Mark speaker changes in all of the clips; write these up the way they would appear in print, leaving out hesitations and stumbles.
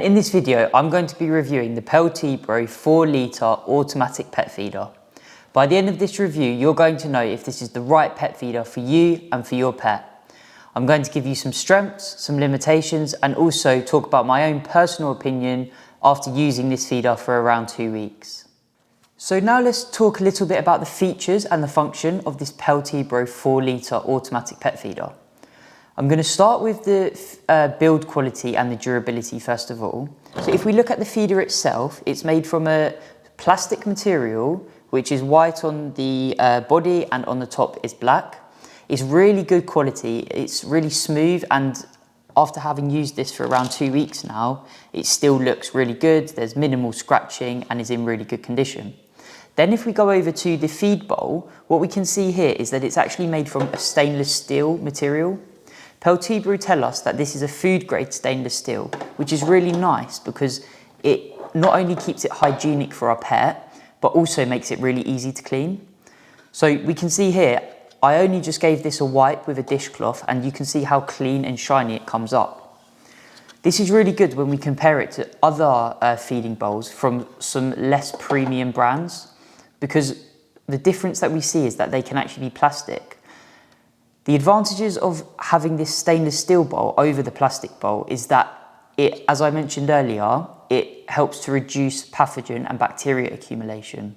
Speaker 1: In this video, I'm going to be reviewing the PETLIBRO 4 litre automatic pet feeder. By the end of this review, you're going to know if this is the right pet feeder for you and for your pet. I'm going to give you some strengths, some limitations, and also talk about my own personal opinion after using this feeder for around 2 weeks. So now let's talk a little bit about the features and the function of this PETLIBRO 4 litre automatic pet feeder. I'm going to start with the build quality and the durability first of all. So if we look at the feeder itself, it's made from a plastic material which is white on the body and on the top is black. It's really good quality, it's really smooth, and after having used this for around 2 weeks now, it still looks really good. There's minimal scratching and is in really good condition. Then if we go over to the feed bowl, what we can see here is that it's actually made from a stainless steel material. PETLIBRO tell us that this is a food grade stainless steel, which is really nice because it not only keeps it hygienic for our pet, but also makes it really easy to clean. So we can see here, I only just gave this a wipe with a dishcloth and you can see how clean and shiny it comes up. This is really good when we compare it to other feeding bowls from some less premium brands, because the difference that we see is that they can actually be plastic. The advantages of having this stainless steel bowl over the plastic bowl is that it, as I mentioned earlier, it helps to reduce pathogen and bacteria accumulation.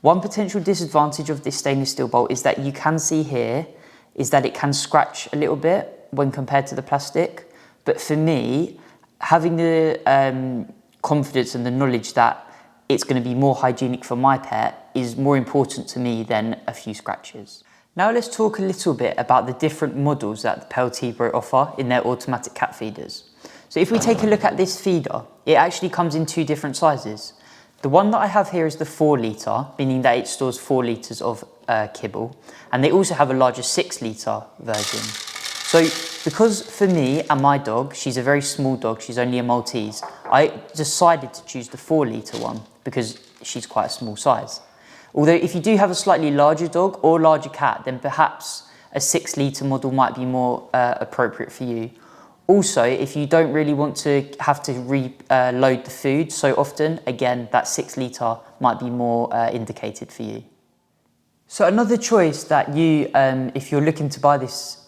Speaker 1: One potential disadvantage of this stainless steel bowl is that you can see here is that it can scratch a little bit when compared to the plastic. But for me, having the confidence and the knowledge that it's going to be more hygienic for my pet is more important to me than a few scratches. Now let's talk a little bit about the different models that the PETLIBRO offer in their automatic cat feeders. So if we take a look at this feeder, it actually comes in 2 different sizes. The one that I have here is the 4 litre, meaning that it stores 4 litres of kibble, and they also have a larger 6 litre version. So because for me and my dog, she's a very small dog, she's only a Maltese, I decided to choose the 4 litre one because she's quite a small size. Although if you do have a slightly larger dog or larger cat, then perhaps a 6 litre model might be more appropriate for you. Also, if you don't really want to have to reload the food so often, again, that 6 litre might be more indicated for you. So another choice that you, if you're looking to buy this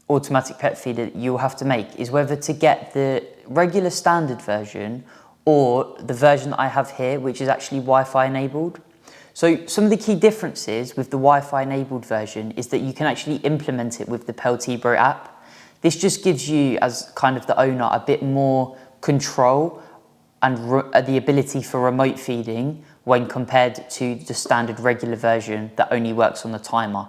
Speaker 1: automatic pet feeder, you'll have to make is whether to get the regular standard version or the version that I have here, which is actually Wi-Fi enabled. So some of the key differences with the Wi-Fi enabled version is that you can actually implement it with the PETLIBRO app. This just gives you, as kind of the owner, a bit more control and the ability for remote feeding when compared to the standard regular version that only works on the timer.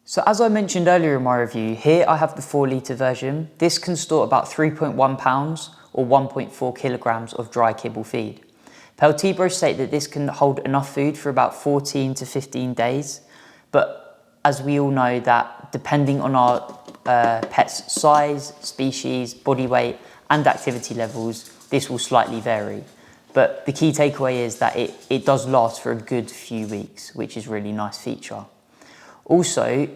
Speaker 1: So as I mentioned earlier in my review, here I have the 4 litre version. This can store about 3.1 pounds or 1.4 kilograms of dry kibble feed. PETLIBRO state that this can hold enough food for about 14 to 15 days, but as we all know that depending on our pet's size, species, body weight and activity levels, this will slightly vary. But the key takeaway is that it does last for a good few weeks, which is a really nice feature. Also,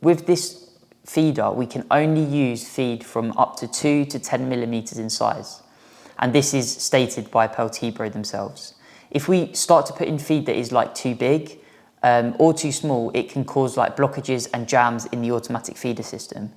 Speaker 1: with this feeder, we can only use feed from up to 2 to 10 millimeters in size. And this is stated by PETLIBRO themselves. If we start to put in feed that is like too big or too small, it can cause like blockages and jams in the automatic feeder system.